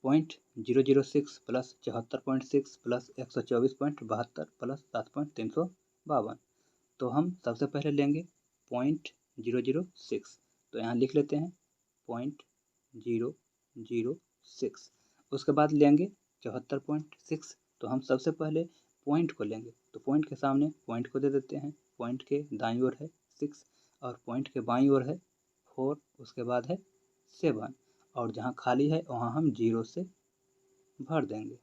0.006 प्लस 74.6 प्लस 124.72 प्लस 7.352। तो हम सबसे पहले लेंगे 0.006, तो यहाँ लिख लेते हैं 0.006। उसके बाद लेंगे 74.6, तो हम सबसे पहले पॉइंट को लेंगे, तो पॉइंट के सामने पॉइंट को दे देते हैं। पॉइंट के दाईं ओर है 6 और पॉइंट के बाईं ओर है 4, उसके बाद है 7 और जहाँ खाली है वहाँ हम 0 से भर देंगे।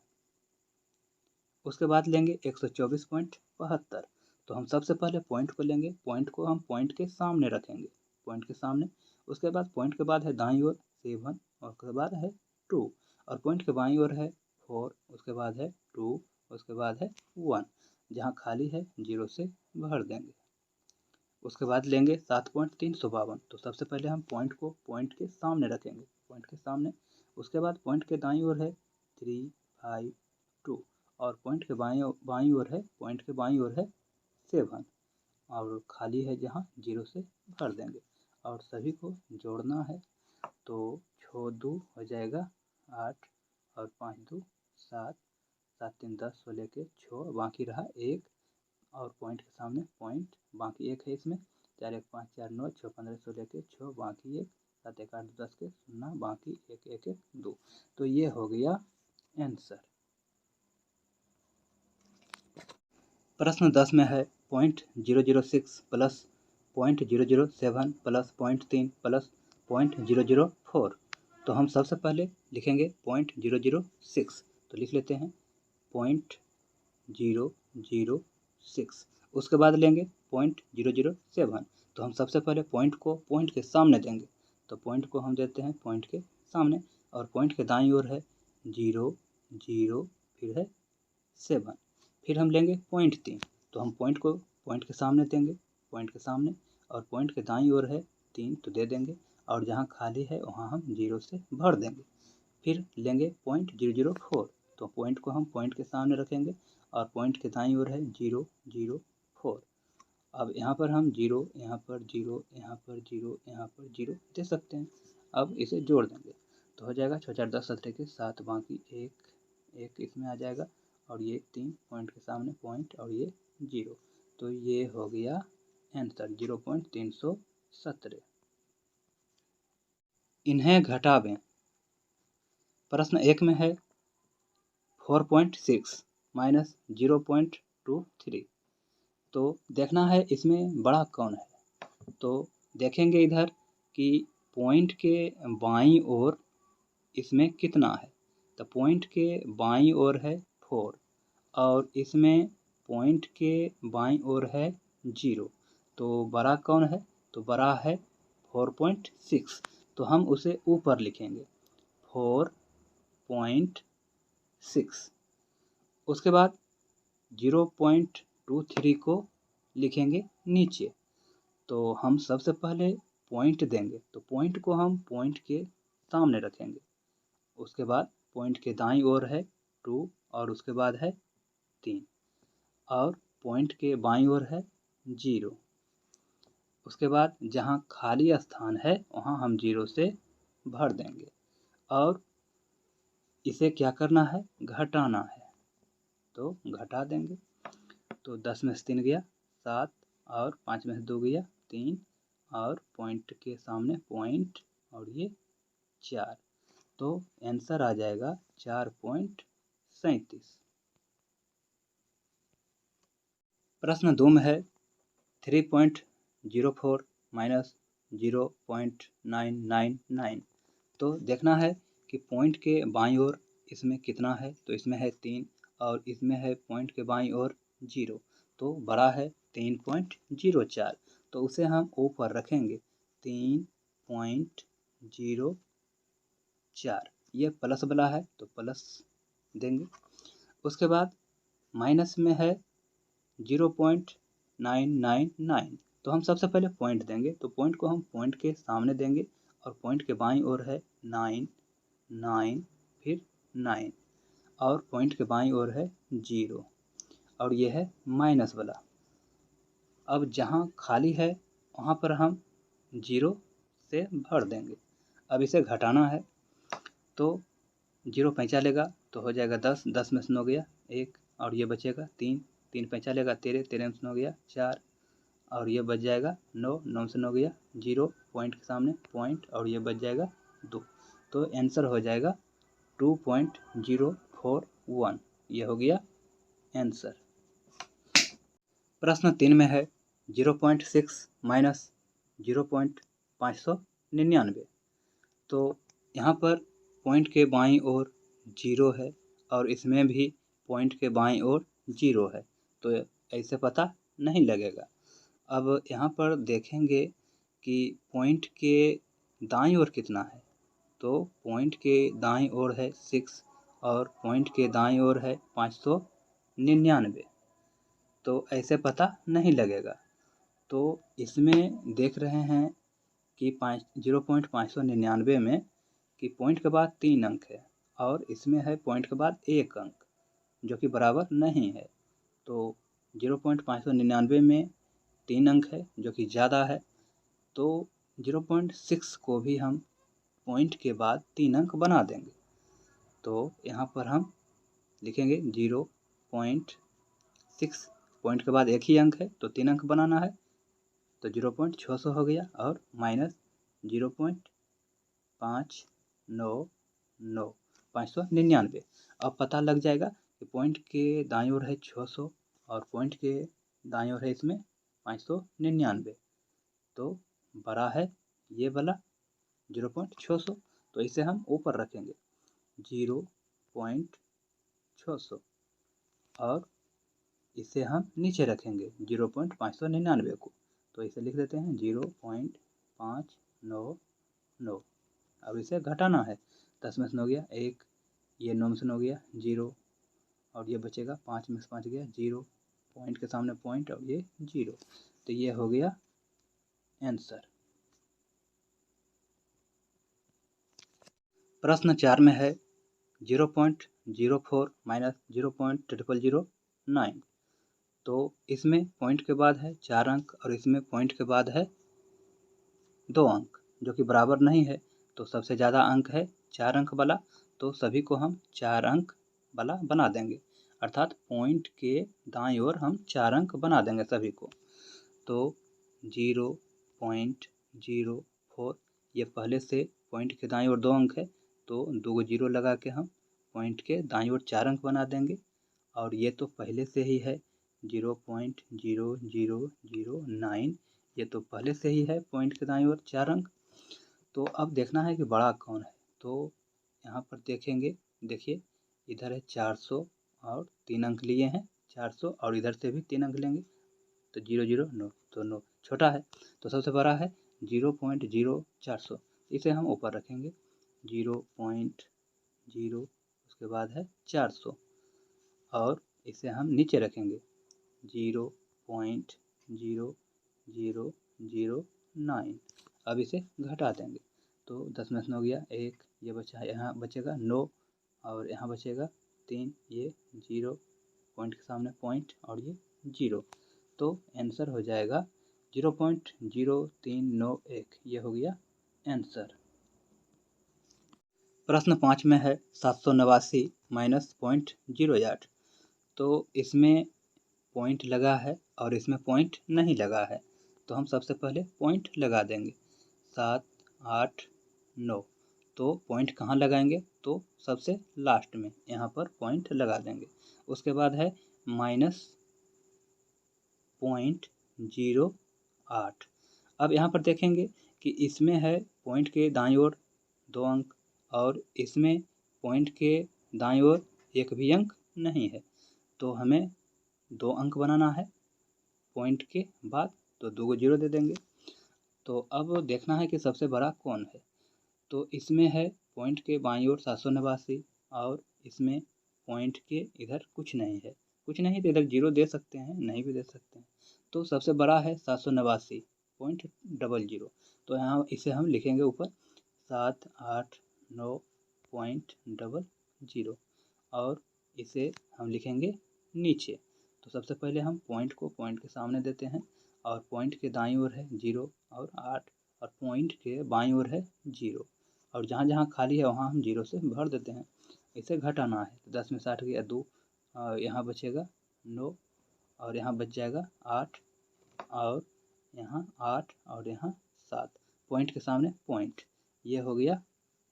उसके बाद लेंगे 124.72, तो हम सबसे पहले पॉइंट को लेंगे, पॉइंट को हम पॉइंट के सामने रखेंगे, पॉइंट के सामने। उसके बाद पॉइंट के बाद है दाईं ओर 7 और उसके बाद है 2 और पॉइंट के बाईं ओर है 4, उसके बाद है 2, उसके बाद है 1, जहाँ खाली है 0 से भर देंगे। उसके बाद लेंगे 7.352, तो सबसे पहले हम पॉइंट को पॉइंट के सामने रखेंगे, पॉइंट के सामने। उसके बाद पॉइंट के दाईं ओर है 3 5 2 और पॉइंट के बाईं ओर है, पॉइंट के बाईं ओर है 7 और खाली है जहाँ 0 से भर देंगे और सभी को जोड़ना है। तो 6 2 हो जाएगा 8 और 5 2 7 7 3 10 16 के 6 बाकी रहा 1 और पॉइंट के सामने पॉइंट बाकी 1 है इसमें। 4 1 5 4 9 6 15 16 के 6 बाकी 1 7 1 8 10 के 0 बाकी 1 1 1 2। तो ये हो गया आंसर। प्रश्न 10 में है 0.006 प्लस 0.007 प्लस 0.3 प्लस 0.004। तो हम सबसे पहले लिखेंगे 0.006, तो लिख लेते हैं 0.006। उसके बाद लेंगे 0.007, तो हम सबसे पहले पॉइंट को पॉइंट के सामने देंगे, तो पॉइंट को हम देते हैं पॉइंट के सामने और पॉइंट के दाईं ओर है 0 0 फिर है 7। फिर हम लेंगे 0.3, तो हम पॉइंट को पॉइंट के सामने देंगे, पॉइंट के सामने और पॉइंट के दाईं ओर है 3, तो दे देंगे और जहाँ खाली है वहाँ हम 0 से भर देंगे। फिर लेंगे 0.004, तो पॉइंट को हम पॉइंट के सामने रखेंगे और पॉइंट के दाईं ओर है 0 0 4। अब यहाँ पर हम 0 यहाँ पर 0 यहाँ पर 0 यहाँ पर 0 दे सकते हैं। अब इसे जोड़ देंगे तो हो जाएगा 6 4 10 17 के 7 बाकी 1 इसमें आ जाएगा और ये 3 पॉइंट के सामने पॉइंट और ये 0, तो ये हो गया आंसर 0.317। इन्हें घटावें। प्रश्न 1 में है 4.6 माइनस 0.23, तो देखना है इसमें बड़ा कौन है। तो देखेंगे इधर कि पॉइंट के बाईं ओर इसमें कितना है, तो पॉइंट के बाईं ओर है 4 और इसमें पॉइंट के बाईं ओर है 0, तो बड़ा कौन है, तो बड़ा है 4.6, तो हम उसे ऊपर लिखेंगे 4.6। उसके बाद 0.23 को लिखेंगे नीचे, तो हम सबसे पहले पॉइंट देंगे, तो पॉइंट को हम पॉइंट के सामने रखेंगे। उसके बाद पॉइंट के दाईं ओर है 2 और उसके बाद है 3 और पॉइंट के बाईं ओर है 0। उसके बाद जहाँ खाली स्थान है वहाँ हम 0 से भर देंगे और इसे क्या करना है, घटाना है, तो घटा देंगे। तो 10 में से 3 गया 7 और 5 में से 2 गया 3 और पॉइंट के सामने पॉइंट और ये 4, तो आंसर आ जाएगा 4.37। प्रश्न 2 में है 3.04 माइनस 0.999, तो देखना है कि पॉइंट के बाईं ओर इसमें कितना है, तो इसमें है 3 और इसमें है पॉइंट के बाईं ओर 0, तो बड़ा है 3.04, तो उसे हम ऊपर रखेंगे 3.04। ये प्लस वाला है तो प्लस देंगे। उसके बाद माइनस में है 0.999। तो हम सबसे पहले पॉइंट देंगे, तो पॉइंट को हम पॉइंट के सामने देंगे और पॉइंट के बाईं ओर है 9, 9 फिर 9 और पॉइंट के बाईं ओर है 0 और ये है माइनस वाला। अब जहाँ खाली है वहाँ पर हम 0 से भर देंगे। अब इसे घटाना है तो 0 पैंचा लेगा तो हो जाएगा 10, 10 में से 9 गया 1 और ये बचेगा 3, 3 पैंचा लेगा 13, 13 में से 9 गया 4 और ये बच जाएगा 9, 9 से 9 गया 0 पॉइंट के सामने पॉइंट और ये बच जाएगा 2। तो आंसर हो जाएगा 2.041। ये हो गया आंसर। प्रश्न 3 में है 0.6 माइनस 0.599। तो यहाँ पर पॉइंट के बाईं ओर 0 है और इसमें भी पॉइंट के बाईं ओर 0 है, तो ऐसे पता नहीं लगेगा। अब यहाँ पर देखेंगे कि पॉइंट के दाईं ओर कितना है, तो पॉइंट के दाईं ओर है 6 और पॉइंट के दाईं ओर है 599, तो ऐसे पता नहीं लगेगा। तो इसमें देख रहे हैं कि 0.599 में कि पॉइंट के बाद 3 अंक है और इसमें है पॉइंट के बाद 1 अंक जो कि बराबर नहीं है। तो 0.599 में 3 अंक है जो कि ज़्यादा है, तो 0.6 को भी हम पॉइंट के बाद 3 अंक बना देंगे। तो यहाँ पर हम लिखेंगे 0.6, पॉइंट के बाद एक ही अंक है तो 3 अंक बनाना है, तो 0.600 हो गया और माइनस 599। अब पता लग जाएगा कि पॉइंट के दाईं ओर है 600 और पॉइंट के दाईं ओर है इसमें 599, तो बड़ा है ये वाला 0.600, तो इसे हम ऊपर रखेंगे 0.600 और इसे हम नीचे रखेंगे 0.599 को, तो इसे लिख देते हैं 0.599। अब इसे घटाना है, 10 में से 9 गया 1, ये 9 में से 9 गया 0 और ये बचेगा 5 में से 5 गया 0, पॉइंट के सामने पॉइंट और ये 0, तो ये हो गया आंसर। प्रश्न 4 में है 0.04 माइनस 0.0009। तो इसमें पॉइंट के बाद है 4 अंक और इसमें पॉइंट के बाद है 2 अंक जो कि बराबर नहीं है, तो सबसे ज़्यादा अंक है 4 अंक वाला, तो सभी को हम 4 अंक वाला बना देंगे, अर्थात पॉइंट के दाईं ओर हम 4 अंक बना देंगे सभी को। तो 0.04 ये पहले से पॉइंट के दाईं ओर 2 अंक है, तो 2 0 लगा के हम पॉइंट के दाईं ओर 4 अंक बना देंगे और ये तो पहले से ही है 0.0009, ये तो पहले से ही है पॉइंट के दाईं ओर 4 अंक। तो अब देखना है कि बड़ा कौन है, तो यहाँ पर देखेंगे, देखिए इधर है 400 और 3 अंक लिए हैं 400 और इधर से भी 3 अंक लेंगे तो 009, तो 9 छोटा है, तो सबसे बड़ा है 0.0400, इसे हम ऊपर रखेंगे 0.0, उसके बाद है 400 और इसे हम नीचे रखेंगे 0.0009। अब इसे घटा देंगे तो 10 में से 9 गया 1, ये बचा, यहाँ बचेगा 9 और यहाँ बचेगा 3, ये 0 पॉइंट के सामने पॉइंट और ये 0, तो आंसर हो जाएगा 0.0391। ये हो गया आंसर। प्रश्न 5 में है 789 माइनस 0.08। तो इसमें पॉइंट लगा है और इसमें पॉइंट नहीं लगा है, तो हम सबसे पहले पॉइंट लगा देंगे 7, 8, 9। तो पॉइंट कहाँ लगाएंगे, तो सबसे लास्ट में यहाँ पर पॉइंट लगा देंगे। उसके बाद है माइनस 0.08। अब यहाँ पर देखेंगे कि इसमें है पॉइंट के दाईं ओर 2 अंक और इसमें पॉइंट के दाईं ओर एक भी अंक नहीं है, तो हमें 2 अंक बनाना है पॉइंट के बाद, तो 2 को 0 दे देंगे। तो अब देखना है कि सबसे बड़ा कौन है, तो इसमें है पॉइंट के बाईं ओर 789 और इसमें पॉइंट के इधर कुछ नहीं है, कुछ नहीं तो इधर 0 दे सकते हैं, नहीं भी दे सकते हैं। तो सबसे बड़ा है 789.00, तो यहाँ इसे हम लिखेंगे ऊपर 789.00 और इसे हम लिखेंगे नीचे। तो सबसे पहले हम पॉइंट को पॉइंट के सामने देते हैं और पॉइंट के दाईं ओर है 0 और 8 और पॉइंट के बाईं ओर है 0 और जहाँ जहाँ खाली है वहाँ हम 0 से भर देते हैं। इसे घटाना है तो 10 में 60 गया 2, यहाँ बचेगा 9 और यहाँ बच जाएगा 8 और यहाँ 8 और यहाँ 7, पॉइंट के सामने पॉइंट। ये हो गया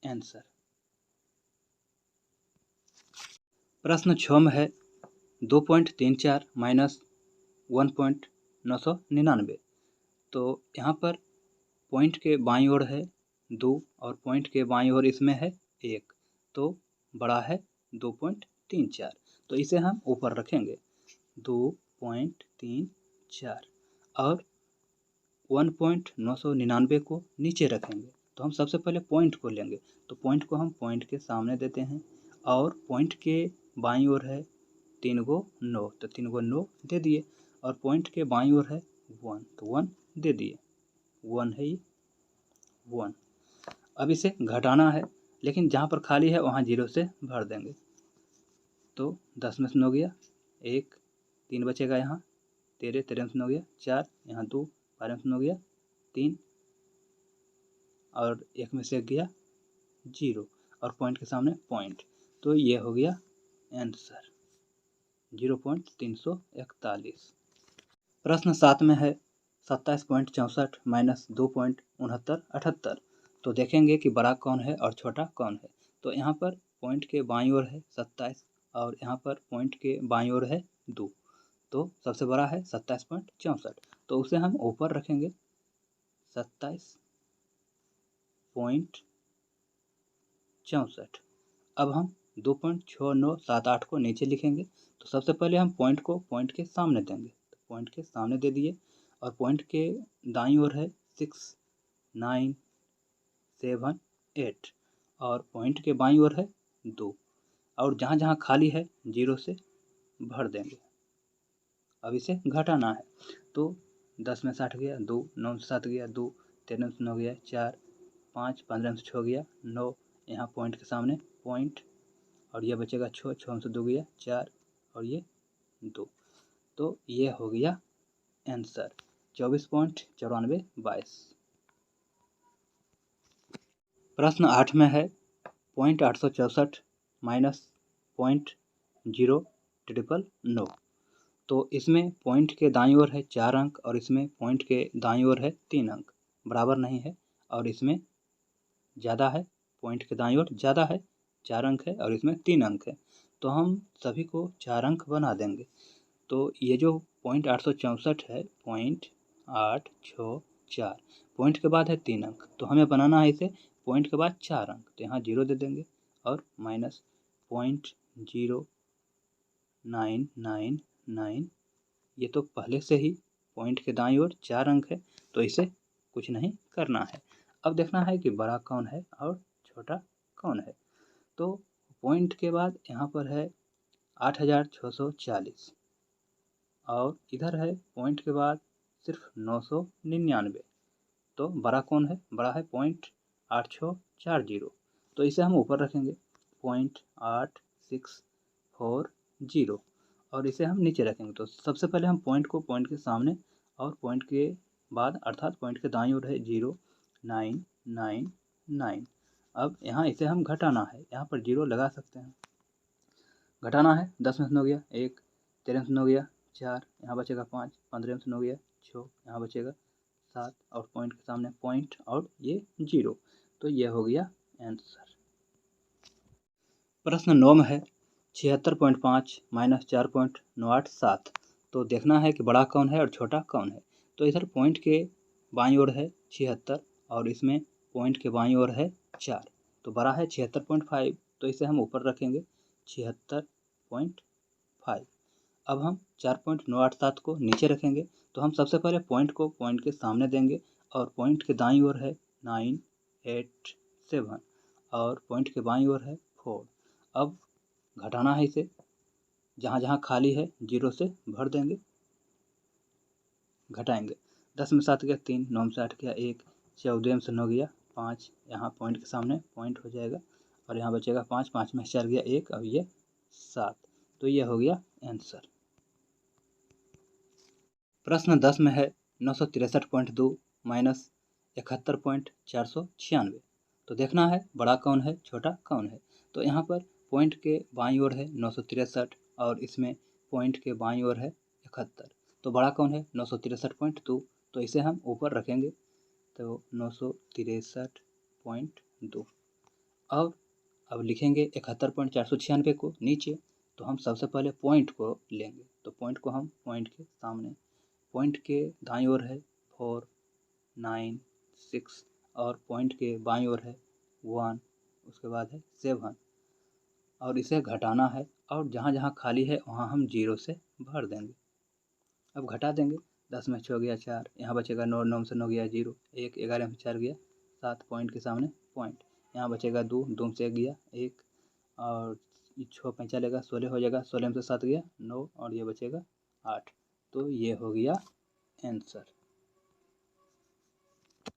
आंसर। प्रश्न 6 में है 2.34 माइनस 1.999। तो यहाँ पर पॉइंट के बाईं ओर है 2 और पॉइंट के बाईं ओर इसमें है 1, तो बड़ा है 2.34, तो इसे हम ऊपर रखेंगे 2.34 और 1.999 को नीचे रखेंगे। तो हम सबसे पहले पॉइंट को लेंगे, तो पॉइंट को हम पॉइंट के सामने देते हैं और पॉइंट के बाईं ओर है 3 गो 9, तो 3 गो 9 दे दिए और पॉइंट के बाईं ओर है 1, तो 1 दे दिए, 1 है ये 1। अब इसे घटाना है लेकिन जहाँ पर खाली है वहाँ 0 से भर देंगे। तो 10 में से 9 गया 1, 3 बचेगा यहाँ 13, 13 में से 9 गया 4, यहाँ 2, 12 में से 9 गया 3 और 1 में से 1 गया 0 और पॉइंट के सामने पॉइंट। तो ये हो गया आंसर 0.341। प्रश्न 7 में है 27.64 माइनस 2.6978। तो देखेंगे कि बड़ा कौन है और छोटा कौन है। तो यहाँ पर पॉइंट के बाईं ओर है 27 और यहाँ पर पॉइंट के बाईं ओर है 2, तो सबसे बड़ा है 27.64, तो उसे हम ऊपर रखेंगे 27.64। अब हम 2.6978 को नीचे लिखेंगे। तो सबसे पहले हम पॉइंट को पॉइंट के सामने देंगे, तो पॉइंट के सामने दे दिए और पॉइंट के दाईं ओर है 6, 9, 7, 8 और पॉइंट के बाईं ओर है 2 और जहाँ जहाँ खाली है 0 से भर देंगे। अब इसे घटाना है तो 10 में 60 गया 2, 9 में 7 गया 2, 13 में 9 गया 4, 5, 15 में 6 गया 9, यहाँ पॉइंट के सामने पॉइंट और ये बचेगा 6, 6 में से 2 गया 4 और ये 2, तो ये हो गया आंसर 24.9422। प्रश्न 8 में है 0.864 माइनस 0.09। तो इसमें पॉइंट के दाईं ओर है 4 अंक और इसमें पॉइंट के दाईं ओर है 3 अंक, बराबर नहीं है और इसमें ज़्यादा है, पॉइंट के दाईं ओर ज़्यादा है 4 अंक है और इसमें 3 अंक है, तो हम सभी को 4 अंक बना देंगे। तो ये जो 0.864 है 0.864, पॉइंट के बाद है 3 अंक, तो हमें बनाना है इसे पॉइंट के बाद 4 अंक, तो यहाँ 0 दे देंगे और माइनस 0.0999। ये तो पहले से ही पॉइंट के दाईं ओर 4 अंक है, तो इसे कुछ नहीं करना है। अब देखना है कि बड़ा कौन है और छोटा कौन है। तो पॉइंट के बाद यहाँ पर है 8640 और इधर है पॉइंट के बाद सिर्फ 999, तो बड़ा कौन है, बड़ा है 0.8640, तो इसे हम ऊपर रखेंगे 0.8640 और इसे हम नीचे रखेंगे। तो सबसे पहले हम पॉइंट को पॉइंट के सामने और पॉइंट के बाद अर्थात पॉइंट के दाईं ओर है 0999। अब यहाँ इसे हम घटाना है, यहाँ पर 0 लगा सकते हैं। घटाना है 10 में से 9 गया 1, 13 में से 9 गया 4, यहाँ बचेगा 5, 15 में से 9 गया 6, यहाँ बचेगा 7 और पॉइंट के सामने पॉइंट और ये 0, तो ये हो गया आंसर। प्रश्न 9 में है 76.5 माइनस 4.987। तो देखना है कि बड़ा कौन है और छोटा कौन है। तो इधर पॉइंट के बाईं ओर है 76 और इसमें पॉइंट के बाईं ओर है 4, तो बड़ा है 76.5, तो इसे हम ऊपर रखेंगे 76.5। अब हम 4.987 को नीचे रखेंगे। तो हम सबसे पहले पॉइंट को पॉइंट के सामने देंगे और पॉइंट के दाईं ओर है 987 और पॉइंट के बाईं ओर है 4। अब घटाना है इसे जहाँ जहाँ खाली है 0 से भर देंगे, घटाएंगे। 10 में 7 गया 3, 9 में से 8 गया 1, 14 से 9 गया 5, यहाँ पॉइंट के सामने पॉइंट हो जाएगा और यहाँ बचेगा 5, 5 में 4 गया 1 और ये 7। तो ये हो गया आंसर। प्रश्न 10 में है 963.2 माइनस 71.496। तो देखना है बड़ा कौन है छोटा कौन है। तो यहाँ पर पॉइंट के बाईं ओर है 963 और इसमें पॉइंट के बाईं ओर है 71। तो बड़ा कौन है 963.2, तो इसे हम ऊपर रखेंगे तो 963.2 और अब लिखेंगे 71.496 को नीचे। तो हम सबसे पहले पॉइंट को लेंगे, तो पॉइंट को हम पॉइंट के सामने, पॉइंट के दाईं ओर है 4, 9, 6 और पॉइंट के बाईं ओर है 1, उसके बाद है 7 और इसे घटाना है और जहाँ जहाँ खाली है वहाँ हम 0 से भर देंगे। अब घटा देंगे, 10 में 6 गया 4, यहाँ बचेगा 9, 9 से 9 गया 0, 1, 11 में 4 गया 7, पॉइंट के सामने पॉइंट, यहाँ बचेगा 2, 2 से 1 गया 1 और 6 5 चलेगा 16 हो जाएगा, 16 में से 7 गया 9 और ये बचेगा 8। तो ये हो गया आंसर।